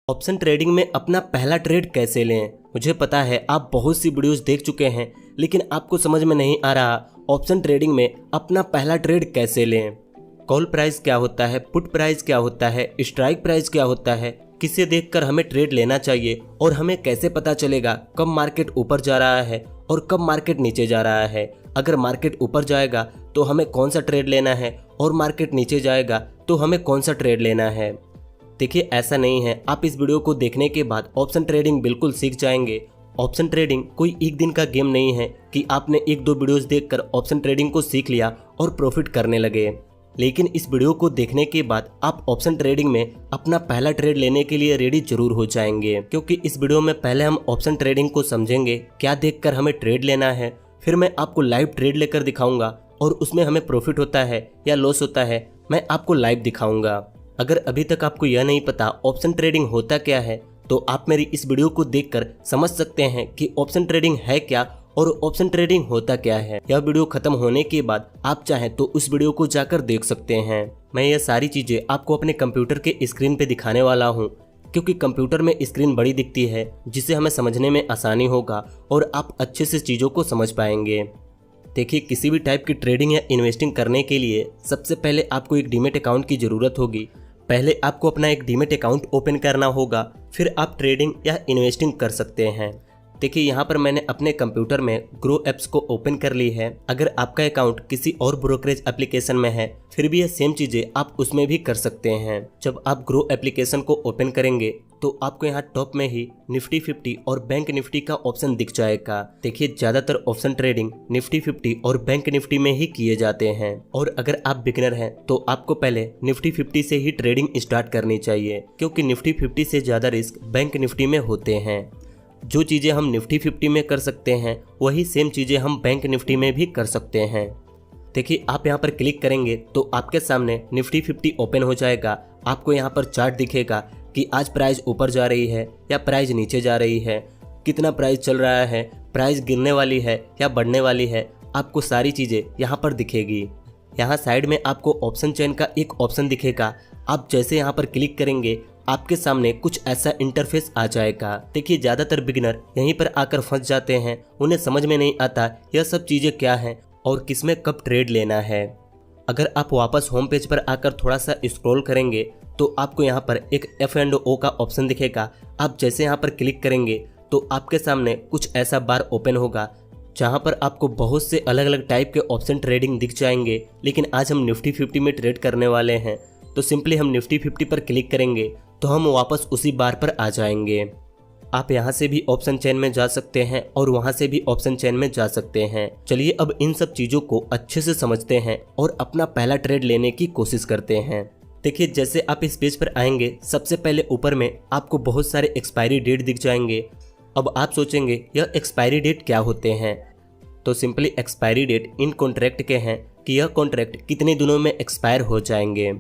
Option trading में अपना पहला ट्रेड कैसे लें। मुझे पता है आप बहुत सी वीडियोस देख चुके हैं, लेकिन आपको समझ में नहीं आ रहा ऑप्शन ट्रेडिंग में अपना पहला ट्रेड कैसे लें। कॉल प्राइस क्या होता है, पुट प्राइस क्या होता है, स्ट्राइक प्राइस क्या होता है, किसे देखकर हमें ट्रेड लेना चाहिए और हमें कैसे पता चलेगा कब मार्केट ऊपर जा रहा है और कब मार्केट नीचे जा रहा है। अगर मार्केट ऊपर जाएगा तो हमें कौन सा ट्रेड लेना है और मार्केट नीचे जाएगा तो हमें कौन सा ट्रेड लेना है। देखिए, ऐसा नहीं है आप इस वीडियो को देखने के बाद ऑप्शन ट्रेडिंग बिल्कुल सीख जाएंगे। ऑप्शन ट्रेडिंग कोई एक दिन का गेम नहीं है कि आपने एक दो वीडियोस देखकर ऑप्शन ट्रेडिंग को सीख लिया और प्रॉफिट करने लगे। लेकिन इस वीडियो को देखने के बाद आप ऑप्शन ट्रेडिंग में अपना पहला ट्रेड लेने के लिए रेडी जरूर हो जाएंगे, क्योंकि इस वीडियो में पहले हम ऑप्शन ट्रेडिंग को समझेंगे, क्या देखकर हमें ट्रेड लेना है। फिर मैं आपको लाइव ट्रेड लेकर दिखाऊंगा और उसमें हमें प्रॉफिट होता है या लॉस होता है मैं आपको लाइव दिखाऊंगा। अगर अभी तक आपको यह नहीं पता ऑप्शन ट्रेडिंग होता क्या है, तो आप मेरी इस वीडियो को देखकर समझ सकते हैं कि ऑप्शन ट्रेडिंग है क्या और ऑप्शन ट्रेडिंग होता क्या है। यह वीडियो खत्म होने के बाद आप चाहें तो उस वीडियो को जाकर देख सकते हैं। मैं यह सारी चीजें आपको अपने कंप्यूटर के स्क्रीन पे दिखाने वाला हूँ, क्योंकि कंप्यूटर में स्क्रीन बड़ी दिखती है जिससे हमें समझने में आसानी होगा और आप अच्छे से चीज़ों को समझ पाएंगे। देखिए, किसी भी टाइप की ट्रेडिंग या इन्वेस्टिंग करने के लिए सबसे पहले आपको एक डीमेट अकाउंट की ज़रूरत होगी। पहले आपको अपना एक डीमेट अकाउंट ओपन करना होगा, फिर आप ट्रेडिंग या इन्वेस्टिंग कर सकते हैं। देखिए, यहाँ पर मैंने अपने कंप्यूटर में ग्रो एप्स को ओपन कर ली है। अगर आपका अकाउंट किसी और ब्रोकरेज एप्लीकेशन में है फिर भी यह सेम चीज़ें आप उसमें भी कर सकते हैं। जब आप ग्रो एप्लीकेशन को ओपन करेंगे तो आपको यहाँ टॉप में ही निफ्टी 50 और बैंक निफ्टी का ऑप्शन दिख जाएगा। देखिए, ज़्यादातर ऑप्शन ट्रेडिंग निफ्टी 50 और बैंक निफ्टी में ही किए जाते हैं, और अगर आप बिगिनर हैं तो आपको पहले निफ्टी 50 से ही ट्रेडिंग स्टार्ट करनी चाहिए, क्योंकि निफ्टी 50 से ज़्यादा रिस्क बैंक निफ्टी में होते हैं। जो चीज़ें हम निफ्टी 50 में कर सकते हैं वही सेम चीज़ें हम बैंक निफ्टी में भी कर सकते हैं। देखिए, आप यहाँ पर क्लिक करेंगे तो आपके सामने निफ्टी 50 ओपन हो जाएगा। आपको यहाँ पर चार्ट दिखेगा कि आज प्राइस ऊपर जा रही है या प्राइस नीचे जा रही है, कितना प्राइस चल रहा है, प्राइस गिरने वाली है या बढ़ने वाली है। आपको सारी चीज़ें यहाँ पर दिखेगी। यहाँ साइड में आपको ऑप्शन चेन का एक ऑप्शन दिखेगा। आप जैसे यहाँ पर क्लिक करेंगे आपके सामने कुछ ऐसा इंटरफेस आ जाएगा। देखिए, ज़्यादातर बिगिनर यहीं पर आकर फंस जाते हैं, उन्हें समझ में नहीं आता यह सब चीज़ें क्या हैं और किसमें कब ट्रेड लेना है। अगर आप वापस होम पेज पर आकर थोड़ा सा स्क्रॉल करेंगे तो आपको यहाँ पर एक F&O का ऑप्शन दिखेगा। आप जैसे यहाँ पर क्लिक करेंगे तो आपके सामने कुछ ऐसा बार ओपन होगा जहाँ पर आपको बहुत से अलग अलग टाइप के ऑप्शन ट्रेडिंग दिख जाएंगे। लेकिन आज हम निफ्टी 50 में ट्रेड करने वाले हैं, तो सिंपली हम निफ्टी 50 पर क्लिक करेंगे तो हम वापस उसी बार पर आ जाएंगे। आप यहाँ से भी ऑप्शन चेन में जा सकते हैं और वहाँ से भी ऑप्शन चेन में जा सकते हैं। चलिए अब इन सब चीज़ों को अच्छे से समझते हैं और अपना पहला ट्रेड लेने की कोशिश करते हैं। देखिए, जैसे आप इस पेज पर आएंगे सबसे पहले ऊपर में आपको बहुत सारे एक्सपायरी डेट दिख जाएंगे। अब आप सोचेंगे यह एक्सपायरी डेट क्या होते हैं, तो simply expiry date in contract के हैं कि यह कॉन्ट्रैक्ट कितने दिनों में एक्सपायर हो जाएंगे।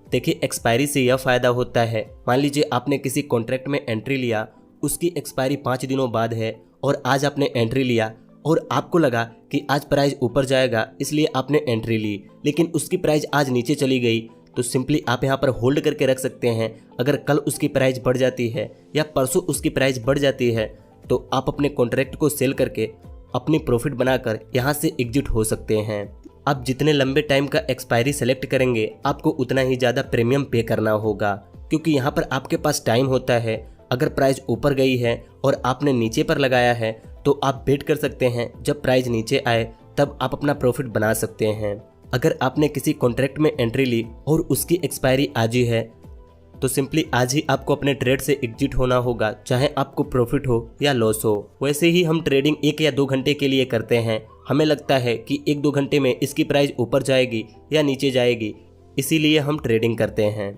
देखिए, एक्सपायरी से यह फ़ायदा होता है, मान लीजिए आपने किसी कॉन्ट्रैक्ट में एंट्री लिया, उसकी एक्सपायरी 5 दिनों बाद है और आज आपने एंट्री लिया और आपको लगा कि आज प्राइस ऊपर जाएगा इसलिए आपने एंट्री ली, लेकिन उसकी प्राइस आज नीचे चली गई, तो सिंपली आप यहाँ पर होल्ड करके रख सकते हैं। अगर कल उसकी प्राइस बढ़ जाती है या परसों उसकी प्राइस बढ़ जाती है तो आप अपने कॉन्ट्रैक्ट को सेल करके अपनी प्रॉफिट बनाकर यहाँ से एग्जिट हो सकते हैं। आप जितने लंबे टाइम का एक्सपायरी सेलेक्ट करेंगे आपको उतना ही ज़्यादा प्रीमियम पे करना होगा, क्योंकि यहाँ पर आपके पास टाइम होता है। अगर प्राइस ऊपर गई है और आपने नीचे पर लगाया है तो आप वेट कर सकते हैं, जब प्राइस नीचे आए तब आप अपना प्रॉफिट बना सकते हैं। अगर आपने किसी कॉन्ट्रैक्ट में एंट्री ली और उसकी एक्सपायरी आज ही है तो सिंपली आज ही आपको अपने ट्रेड से एग्जिट होना होगा, चाहे आपको प्रॉफिट हो या लॉस हो। वैसे ही हम ट्रेडिंग 1 या 2 घंटे के लिए करते हैं। हमें लगता है कि 1-2 घंटे में इसकी प्राइस ऊपर जाएगी या नीचे जाएगी, इसीलिए हम ट्रेडिंग करते हैं।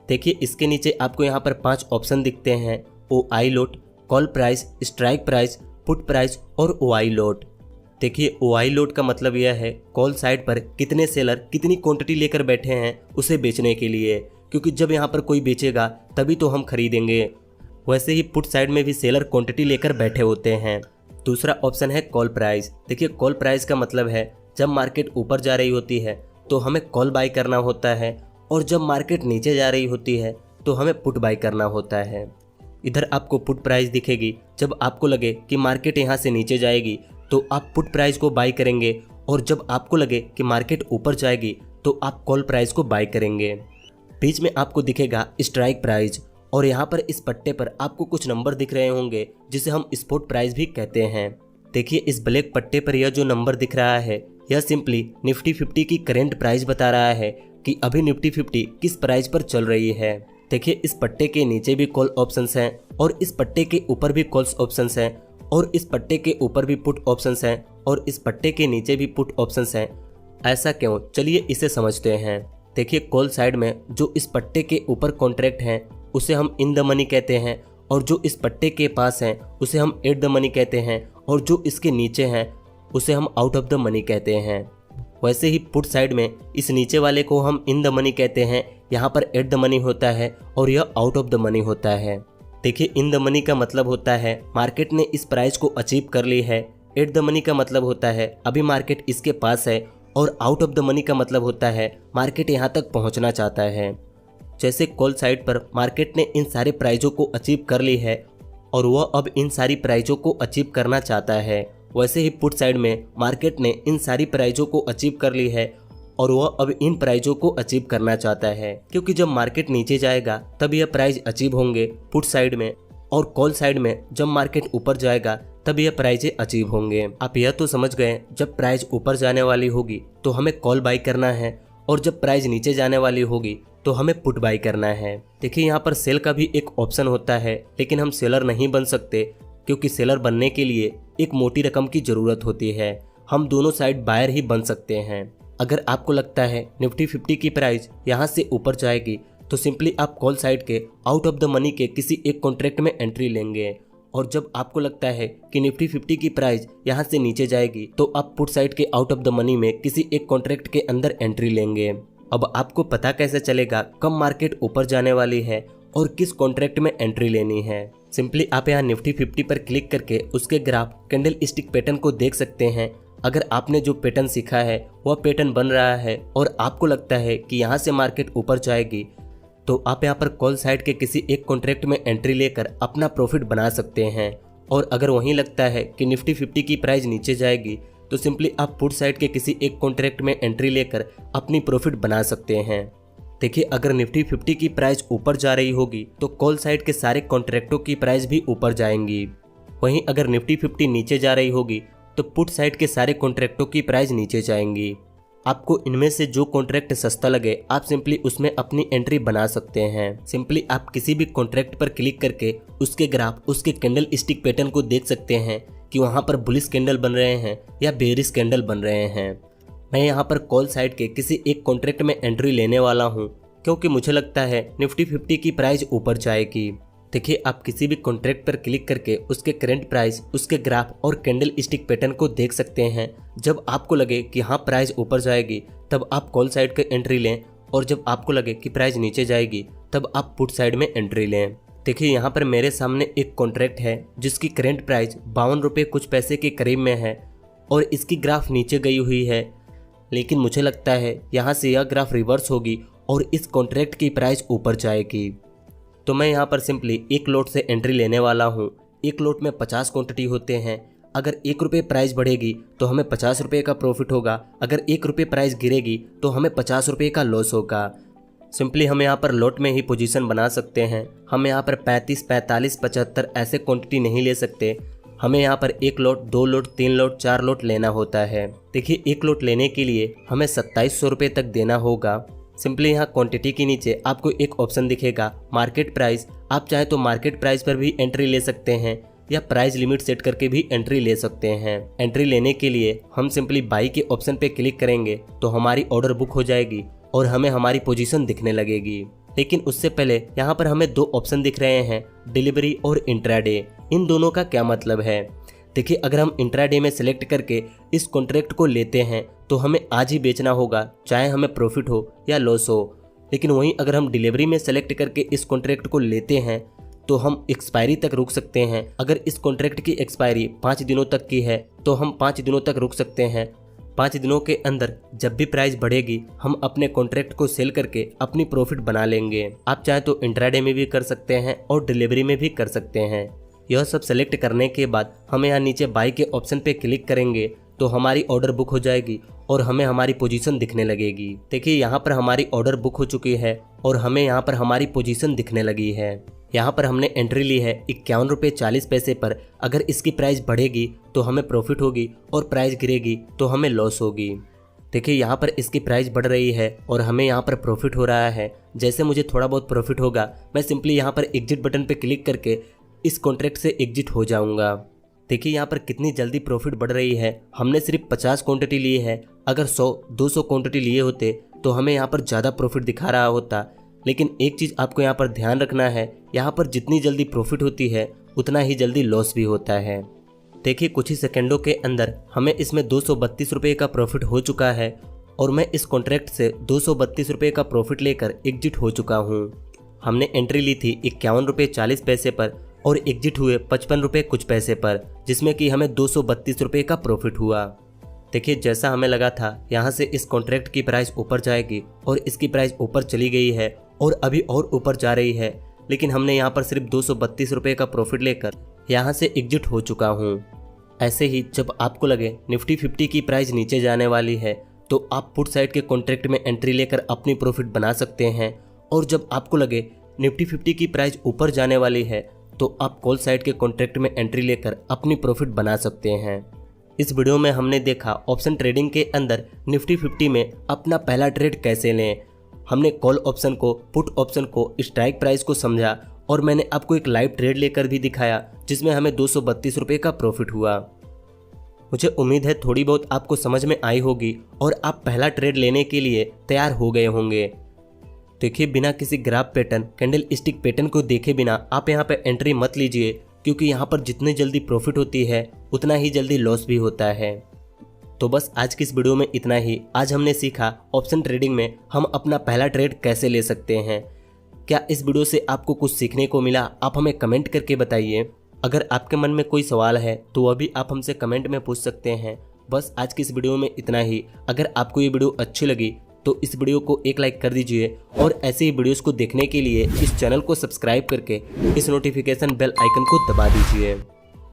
देखिए, इसके नीचे आपको यहाँ पर 5 ऑप्शन दिखते हैं, OI lot, call price, strike price, put price और OI लोट। देखिए, OI लोट का मतलब यह है कॉल साइड पर कितने सेलर कितनी क्वांटिटी लेकर बैठे हैं उसे बेचने के लिए, क्योंकि जब यहाँ पर कोई बेचेगा तभी तो हम खरीदेंगे। वैसे ही पुट साइड में भी सेलर क्वांटिटी लेकर बैठे होते हैं। दूसरा ऑप्शन है कॉल प्राइस। देखिए, कॉल प्राइस का मतलब है जब मार्केट ऊपर जा रही होती है तो हमें कॉल बाई करना होता है, और जब मार्केट नीचे जा रही होती है तो हमें पुट बाई करना होता है। इधर आपको पुट प्राइस दिखेगी। जब आपको लगे कि मार्केट यहाँ से नीचे जाएगी तो आप पुट प्राइस को बाय करेंगे, और जब आपको लगे कि मार्केट ऊपर जाएगी तो आप कॉल प्राइस को बाय करेंगे। बीच में आपको दिखेगा स्ट्राइक प्राइस, और यहाँ पर इस पट्टे पर आपको कुछ नंबर दिख रहे होंगे जिसे हम स्पॉट प्राइस भी कहते हैं। देखिए इस ब्लैक पट्टे पर यह जो नंबर दिख रहा है यह सिंपली निफ्टी 50 की करेंट प्राइस बता रहा है कि अभी निफ्टी 50 किस प्राइस पर चल रही है। देखिए इस पट्टे के नीचे भी कॉल ऑप्शंस हैं, और इस पट्टे के ऊपर भी कॉल्स ऑप्शंस हैं, और इस पट्टे के ऊपर भी पुट ऑप्शंस हैं, और इस पट्टे के नीचे भी पुट ऑप्शंस हैं। ऐसा क्यों, चलिए इसे समझते हैं। देखिए कॉल साइड में जो इस पट्टे के ऊपर कॉन्ट्रैक्ट हैं उसे हम इन द मनी कहते हैं, और जो इस पट्टे के पास हैं उसे हम एट द मनी कहते हैं, और जो इसके नीचे हैं उसे हम आउट ऑफ द मनी कहते हैं। वैसे ही पुट साइड में इस नीचे वाले को हम इन द मनी कहते हैं, यहाँ पर एट द मनी होता है और यह आउट ऑफ द मनी होता है। देखिए इन द मनी का मतलब होता है मार्केट ने इस प्राइस को अचीव कर ली है, एट द मनी का मतलब होता है अभी मार्केट इसके पास है, और आउट ऑफ द मनी का मतलब होता है मार्केट यहाँ तक पहुँचना चाहता है। जैसे कॉल साइड पर मार्केट ने इन सारे प्राइजों को अचीव कर ली है और वह अब इन सारी प्राइजों को अचीव करना चाहता है, वैसे ही पुट साइड में मार्केट ने इन सारी प्राइजों को अचीव कर ली है और वह अब इन प्राइजों को अचीव करना चाहता है, क्योंकि जब मार्केट नीचे जाएगा तब यह प्राइज अचीव होंगे पुट साइड में, और कॉल साइड में जब मार्केट ऊपर जाएगा तब यह प्राइजें अचीव होंगे। आप यह तो समझ गए जब प्राइस ऊपर जाने वाली होगी तो हमें कॉल बाई करना है, और जब प्राइस नीचे जाने वाली होगी तो हमें पुट बाई करना है। देखिए यहाँ पर सेल का भी एक ऑप्शन होता है, लेकिन हम सेलर नहीं बन सकते, क्योंकि सेलर बनने के लिए एक मोटी रकम की ज़रूरत होती है। हम दोनों साइड बायर ही बन सकते हैं। अगर आपको लगता है निफ्टी 50 की प्राइस यहाँ से ऊपर जाएगी तो सिंपली आप कॉल साइड के आउट ऑफ द मनी के किसी एक कॉन्ट्रैक्ट में एंट्री लेंगे, और जब आपको लगता है कि निफ्टी 50 की प्राइस यहाँ से नीचे जाएगी तो आप पुट साइड के आउट ऑफ द मनी में किसी एक कॉन्ट्रैक्ट के अंदर एंट्री लेंगे। अब आपको पता कैसे चलेगा कब मार्केट ऊपर जाने वाली है और किस कॉन्ट्रैक्ट में एंट्री लेनी है? सिंपली आप यहाँ निफ्टी 50 पर क्लिक करके उसके ग्राफ कैंडल स्टिक पैटर्न को देख सकते हैं। अगर आपने जो पैटर्न सीखा है वह पैटर्न बन रहा है और आपको लगता है कि यहाँ से मार्केट ऊपर जाएगी, तो आप यहाँ पर कॉल साइड के किसी एक कॉन्ट्रैक्ट में एंट्री लेकर अपना प्रॉफिट बना सकते हैं। और अगर वहीं लगता है कि निफ्टी 50 की प्राइस नीचे जाएगी तो सिंपली आप पुट साइड के किसी एक कॉन्ट्रैक्ट में एंट्री लेकर अपनी प्रॉफिट बना सकते हैं। देखिए अगर निफ्टी 50 की प्राइस ऊपर जा रही होगी तो कॉल साइड के सारे कॉन्ट्रैक्टों की प्राइस भी ऊपर जाएंगी। वहीं अगर निफ्टी 50 नीचे जा रही होगी तो पुट साइड के सारे कॉन्ट्रैक्टों की प्राइस नीचे जाएंगी। आपको इनमें से जो कॉन्ट्रैक्ट सस्ता लगे आप सिंपली उसमें अपनी एंट्री बना सकते हैं। सिंपली आप किसी भी कॉन्ट्रैक्ट पर क्लिक करके उसके ग्राफ, उसके कैंडल स्टिक पैटर्न को देख सकते हैं कि वहां पर बुलिश कैंडल बन रहे हैं या बेरिश कैंडल बन रहे हैं। मैं यहाँ पर कॉल साइड के किसी एक कॉन्ट्रैक्ट में एंट्री लेने वाला हूँ, क्योंकि मुझे लगता है निफ्टी 50 की प्राइस ऊपर जाएगी। देखिए आप किसी भी कॉन्ट्रैक्ट पर क्लिक करके उसके करंट प्राइस, उसके ग्राफ और कैंडल स्टिक पैटर्न को देख सकते हैं। जब आपको लगे कि हाँ प्राइस ऊपर जाएगी तब आप कॉल साइड का एंट्री लें, और जब आपको लगे कि प्राइस नीचे जाएगी तब आप पुट साइड में एंट्री लें। देखिए यहाँ पर मेरे सामने एक कॉन्ट्रैक्ट है जिसकी करंट प्राइस 52 रुपये कुछ पैसे के करीब में है और इसकी ग्राफ नीचे गई हुई है, लेकिन मुझे लगता है यहाँ से यह ग्राफ रिवर्स होगी और इस कॉन्ट्रैक्ट की प्राइस ऊपर जाएगी। तो मैं यहाँ पर सिंपली एक लॉट से एंट्री लेने वाला हूँ। एक लॉट में 50 क्वांटिटी होते हैं। अगर 1 रुपये प्राइस बढ़ेगी तो हमें 50 रुपये का प्रॉफिट होगा, अगर 1 रुपये प्राइस गिरेगी तो हमें 50 रुपये का लॉस होगा। सिंपली हम यहाँ पर लॉट में ही पोजीशन बना सकते हैं। हम यहाँ पर 35, 45, 75 ऐसे क्वांटिटी नहीं ले सकते। हमें यहाँ पर 1 लॉट, 2 लॉट, 3 लॉट, 4 लॉट लेना होता है। देखिए 1 लॉट लेने के लिए हमें 2700 रुपये तक देना होगा। सिंपली यहाँ क्वांटिटी के नीचे आपको एक ऑप्शन दिखेगा मार्केट प्राइस। आप चाहे तो मार्केट प्राइस पर भी एंट्री ले सकते हैं या प्राइस लिमिट सेट करके भी एंट्री ले सकते हैं। एंट्री लेने के लिए हम सिंपली बाई के ऑप्शन पे क्लिक करेंगे तो हमारी ऑर्डर बुक हो जाएगी और हमें हमारी पोजीशन दिखने लगेगी। लेकिन उससे पहले यहाँ पर हमें 2 ऑप्शन दिख रहे हैं, डिलीवरी और इंट्राडे। इन दोनों का क्या मतलब है? देखिए अगर हम इंट्राडे में सेलेक्ट करके इस कॉन्ट्रैक्ट को लेते हैं तो हमें आज ही बेचना होगा, चाहे हमें प्रॉफिट हो या लॉस हो। लेकिन वहीं अगर हम डिलीवरी में सेलेक्ट करके इस कॉन्ट्रैक्ट को लेते हैं तो हम एक्सपायरी तक रुक सकते हैं। अगर इस कॉन्ट्रैक्ट की एक्सपायरी 5 दिनों तक की है तो हम 5 दिनों तक रुक सकते हैं। 5 दिनों के अंदर जब भी प्राइस बढ़ेगी हम अपने कॉन्ट्रैक्ट को सेल करके अपनी प्रॉफिट बना लेंगे। आप चाहे तो इंट्राडे में भी कर सकते हैं और डिलीवरी में भी कर सकते हैं। यह सब सेलेक्ट करने के बाद हम यहाँ नीचे बाई के ऑप्शन पे क्लिक करेंगे तो हमारी ऑर्डर बुक हो जाएगी और हमें हमारी पोजीशन दिखने लगेगी। देखिए यहाँ पर हमारी ऑर्डर बुक हो चुकी है और हमें यहाँ पर हमारी पोजीशन दिखने लगी है। यहाँ पर हमने एंट्री ली है 51 रुपये 40 पैसे पर। अगर इसकी प्राइस बढ़ेगी तो हमें प्रॉफिट होगी और प्राइस गिरेगी तो हमें लॉस होगी। देखिए यहाँ पर इसकी प्राइस बढ़ रही है और हमें यहाँ पर प्रॉफिट हो रहा है। जैसे मुझे थोड़ा बहुत प्रॉफिट होगा मैं सिंपली यहाँ पर एग्जिट बटन पर क्लिक करके इस कॉन्ट्रैक्ट से एग्जिट हो जाऊँगा। देखिए यहाँ पर कितनी जल्दी प्रॉफिट बढ़ रही है। हमने सिर्फ 50 क्वांटिटी ली है, अगर 100-200 क्वांटिटी लिए होते तो हमें यहाँ पर ज़्यादा प्रॉफिट दिखा रहा होता। लेकिन एक चीज़ आपको यहाँ पर ध्यान रखना है, यहाँ पर जितनी जल्दी प्रॉफिट होती है उतना ही जल्दी लॉस भी होता है। देखिए कुछ ही सेकंडों के अंदर हमें इसमें 232 रुपये का प्रॉफिट हो चुका है और मैं इस कॉन्ट्रैक्ट से 232 रुपये का प्रॉफिट लेकर एग्जिट हो चुका हूँ। हमने एंट्री ली थी 51 रुपये 40 पैसे पर और एग्जिट हुए 55 रुपये कुछ पैसे पर, जिसमें कि हमें 232 रुपये का प्रॉफिट हुआ। देखिए जैसा हमें लगा था यहाँ से इस कॉन्ट्रैक्ट की प्राइस ऊपर जाएगी और इसकी प्राइस ऊपर चली गई है और अभी और ऊपर जा रही है, लेकिन हमने यहाँ पर सिर्फ 232 रुपये का प्रॉफिट लेकर यहाँ से एग्जिट हो चुका हूँ। ऐसे ही जब आपको लगे निफ्टी 50 की प्राइस नीचे जाने वाली है तो आप पुट साइड के कॉन्ट्रैक्ट में एंट्री लेकर अपनी प्रॉफिट बना सकते हैं, और जब आपको लगे निफ्टी 50 की प्राइस ऊपर जाने वाली है तो आप कॉल साइड के कॉन्ट्रैक्ट में एंट्री लेकर अपनी प्रॉफिट बना सकते हैं। इस वीडियो में हमने देखा ऑप्शन ट्रेडिंग के अंदर निफ्टी 50 में अपना पहला ट्रेड कैसे लें। हमने कॉल ऑप्शन को, पुट ऑप्शन को, स्ट्राइक प्राइस को समझा और मैंने आपको एक लाइव ट्रेड लेकर भी दिखाया जिसमें हमें 232 रुपये का प्रॉफिट हुआ। मुझे उम्मीद है थोड़ी बहुत आपको समझ में आई होगी और आप पहला ट्रेड लेने के लिए तैयार हो गए होंगे। देखिए बिना किसी graph pattern, candle stick pattern को देखे बिना आप यहाँ पे एंट्री मत लीजिए, क्योंकि यहाँ पर जितनी जल्दी प्रॉफिट होती है उतना ही जल्दी लॉस भी होता है। तो बस आज की इस वीडियो में इतना ही। आज हमने सीखा ऑप्शन ट्रेडिंग में हम अपना पहला ट्रेड कैसे ले सकते हैं। क्या इस वीडियो से आपको कुछ सीखने को मिला? आप हमें कमेंट करके बताइए। अगर आपके मन में कोई सवाल है तो वह भी आप हमसे कमेंट में पूछ सकते हैं। बस आज की इस वीडियो में इतना ही। अगर आपको ये वीडियो अच्छी लगी तो इस वीडियो को एक लाइक कर दीजिए और ऐसे ही वीडियोस को देखने के लिए इस चैनल को सब्सक्राइब करके इस नोटिफिकेशन बेल आइकन को दबा दीजिए।